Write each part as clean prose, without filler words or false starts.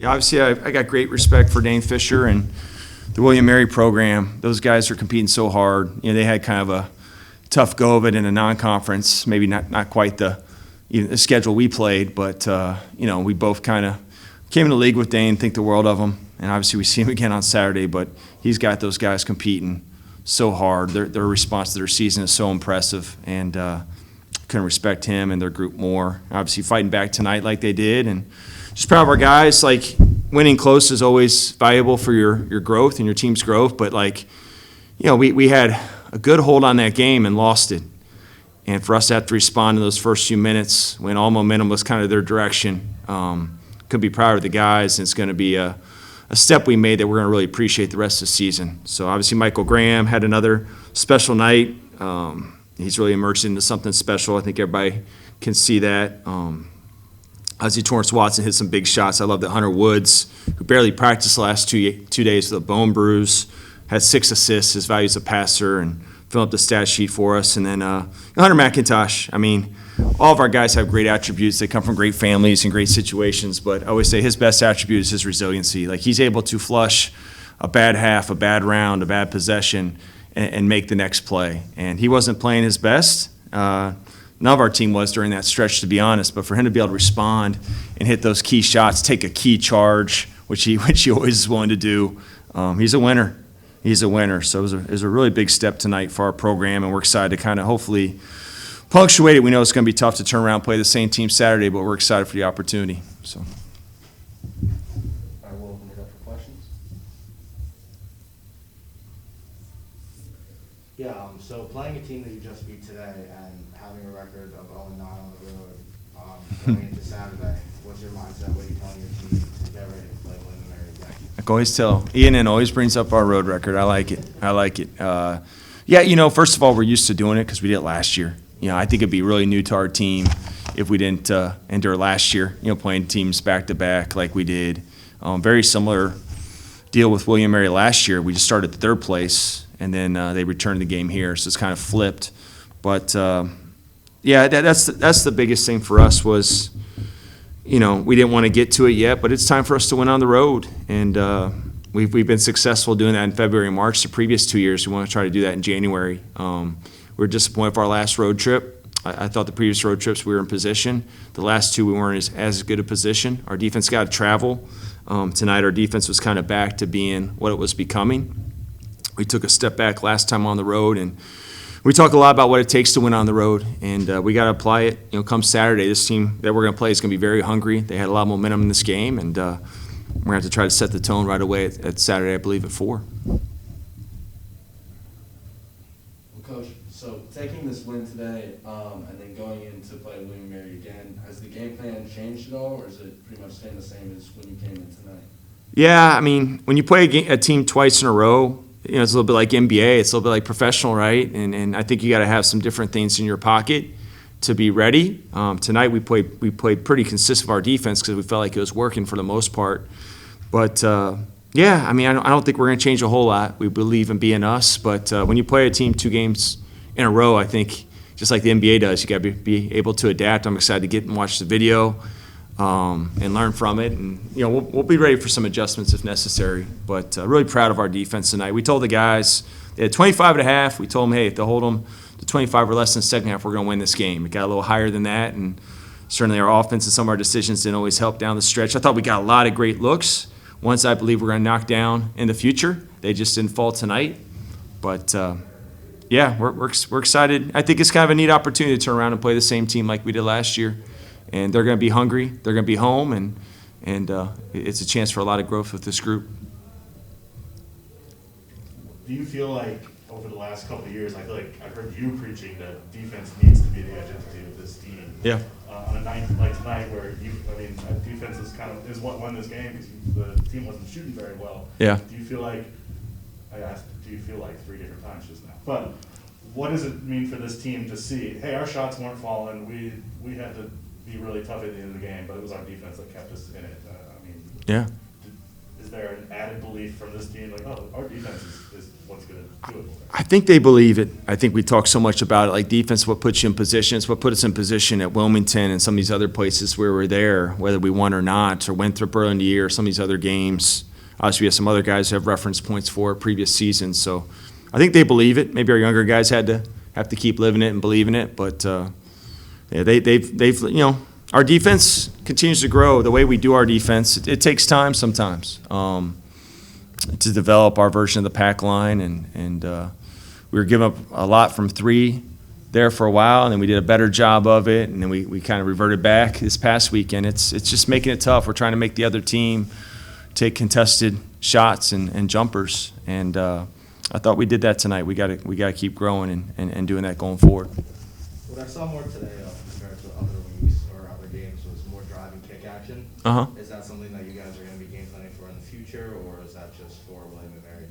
Yeah, obviously I got great respect for Dane Fisher and the William Mary program. Those guys are competing so hard. You know, they had kind of a tough go of it in a non-conference, maybe not quite the schedule we played, but we both kind of came in the league with Dane, think the world of him, and obviously we see him again on Saturday, but he's got those guys competing so hard. Their response to their season is so impressive, and couldn't respect him and their group more. Obviously fighting back tonight like they did, and just proud of our guys. Like, winning close is always valuable for your growth and your team's growth, but we had a good hold on that game and lost it. And for us to have to respond in those first few minutes when all momentum was kind of their direction, could be proud of the guys, and it's going to be a step we made that we're going to really appreciate the rest of the season. So obviously Michael Graham had another special night. He's really emerged into something special. I think everybody can see that. Obviously Torrance Watson hit some big shots. I love that Hunter Woods, who barely practiced the last 2 days with a bone bruise, had 6 assists. His value as a passer, and fill up the stat sheet for us. And then Hunter McIntosh. I mean, all of our guys have great attributes. They come from great families and great situations, but I always say his best attribute is his resiliency. Like, he's able to flush a bad half, a bad round, a bad possession, and make the next play. And he wasn't playing his best. None of our team was during that stretch, to be honest, but for him to be able to respond and hit those key shots, take a key charge, which he always is willing to do, he's a winner. He's a winner. So it was a really big step tonight for our program, and we're excited to kind of hopefully punctuate it. We know it's going to be tough to turn around and play the same team Saturday, but we're excited for the opportunity. So. I will open it up for questions. Yeah, so playing a team that you just beat today and having a record of 0-9 on the road going into Saturday, what's your mindset? What are you telling your team to get ready to play William Mary again? I can always tell. Ian always brings up our road record. I like it. First of all, we're used to doing it because we did it last year. I think it'd be really new to our team if we didn't enter last year, playing teams back-to-back like we did. Very similar deal with William Mary last year. We just started at 3rd place, and then they returned the game here, so it's kind of flipped. But, that's the biggest thing for us was, we didn't want to get to it yet, but it's time for us to win on the road. And we've been successful doing that in February and March. The previous 2 years, we want to try to do that in January. We were disappointed for our last road trip. I thought the previous road trips we were in position. The last 2 we weren't as good a position. Our defense got to travel. Tonight our defense was kind of back to being what it was becoming. We took a step back last time on the road, and we talk a lot about what it takes to win on the road, and we got to apply it. Come Saturday, this team that we're going to play is going to be very hungry. They had a lot of momentum in this game, and we're going to have to try to set the tone right away at Saturday, I believe, at 4. Well, Coach, so taking this win today and then going in to play William Mary again, has the game plan changed at all, or is it pretty much staying the same as when you came in tonight? Yeah, I mean, when you play a team twice in a row, it's a little bit like NBA. It's a little bit like professional, right? And I think you got to have some different things in your pocket to be ready. Tonight we played pretty consistent with our defense because we felt like it was working for the most part. But I don't think we're going to change a whole lot. We believe in being us. But when you play a team 2 games in a row, I think just like the NBA does, you got to be able to adapt. I'm excited to get and watch the video and learn from it. And we'll be ready for some adjustments if necessary. But really proud of our defense tonight. We told the guys they had 25 at a half. We told them, hey, if they hold them to 25 or less in the second half, we're going to win this game. It got a little higher than that, and certainly our offense and some of our decisions didn't always help down the stretch. I thought we got a lot of great looks. Ones I believe we're going to knock down in the future. They just didn't fall tonight. But we're excited. I think it's kind of a neat opportunity to turn around and play the same team like we did last year. And they're going to be hungry. They're going to be home, and it's a chance for a lot of growth with this group. Do you feel like over the last couple of years, I feel like I've heard you preaching that defense needs to be the identity of this team. Yeah. On a night like tonight, where defense is what won this game because the team wasn't shooting very well. Yeah. Do you feel like 3 different times just now? But what does it mean for this team to see? Hey, our shots weren't falling. We had to be really tough at the end of the game, but it was our defense that kept us in it. Yeah. Is there an added belief from this team, like, oh, our defense is what's gonna do it for us. I think they believe it. I think we talk so much about it, like defense, what puts you in position. It's what put us in position at Wilmington and some of these other places where we're there, whether we won or not, or Winthrop early in the year, some of these other games. Obviously, we have some other guys who have reference points for previous seasons. So I think they believe it. Maybe our younger guys have to keep living it and believing it. But yeah, they've our defense continues to grow. The way we do our defense, it takes time sometimes to develop our version of the pack line, and we were giving up a lot from three there for a while, and then we did a better job of it, and then we kind of reverted back this past weekend. It's just making it tough. We're trying to make the other team take contested shots and jumpers, and I thought we did that tonight. We got to keep growing and doing that going forward. What I saw more today compared to other weeks or other games was more drive and kick action. Uh-huh. Is that something that you guys are going to be game planning for in the future, or is that just for William and Mary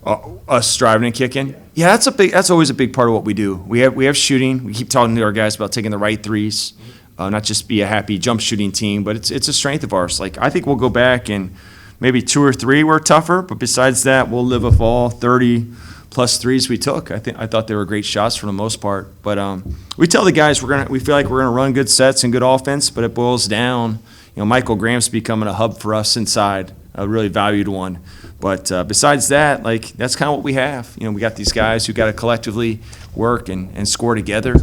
type? Us driving and kicking, yeah, that's always a big part of what we do. We have shooting. We keep talking to our guys about taking the right threes, not just be a happy jump shooting team, but it's a strength of ours. Like, I think we'll go back and maybe 2 or 3 were tougher, but besides that, we'll live with all 30 plus threes we took. I thought they were great shots for the most part. But we tell the guys we feel like we're gonna run good sets and good offense, but it boils down. Michael Graham's becoming a hub for us inside, a really valued one. But besides that, like, that's kind of what we have. We got these guys who got to collectively work and score together,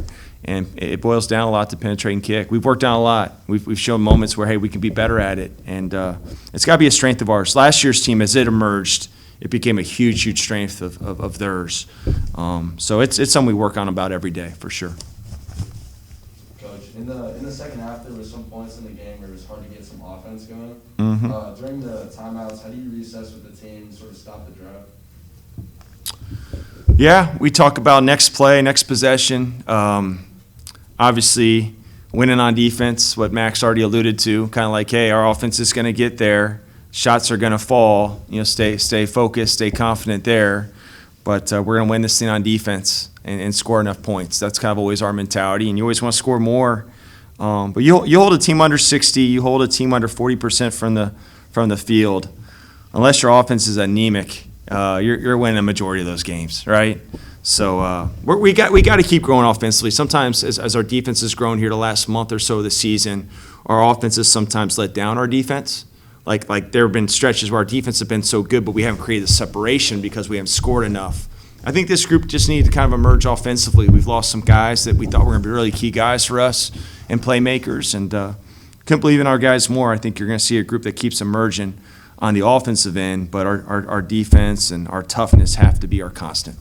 and it boils down a lot to penetrate and kick. We've worked on a lot. We've shown moments where, hey, we can be better at it, and it's got to be a strength of ours. Last year's team, as it emerged, it became a huge strength of theirs. So it's something we work on about every day, for sure. Coach, in the second half, there were some points in the game where it was hard to get some offense going. Mm-hmm. During the timeouts, how do you reassess with the team, sort of stop the drive? Yeah, we talk about next play, next possession. Obviously, winning on defense, what Max already alluded to, kind of like, hey, our offense is going to get there. Shots are going to fall. Stay focused, stay confident there. But we're going to win this thing on defense and score enough points. That's kind of always our mentality, and you always want to score more. But you hold a team under 60, you hold a team under 40% from the field. Unless your offense is anemic, you're winning a majority of those games, right? So we got to keep growing offensively. Sometimes as our defense has grown here the last month or so of the season, our offense has sometimes let down our defense. Like there have been stretches where our defense have been so good, but we haven't created the separation because we haven't scored enough. I think this group just needed to kind of emerge offensively. We've lost some guys that we thought were going to be really key guys for us and playmakers, and couldn't believe in our guys more. I think you're going to see a group that keeps emerging on the offensive end, but our defense and our toughness have to be our constant.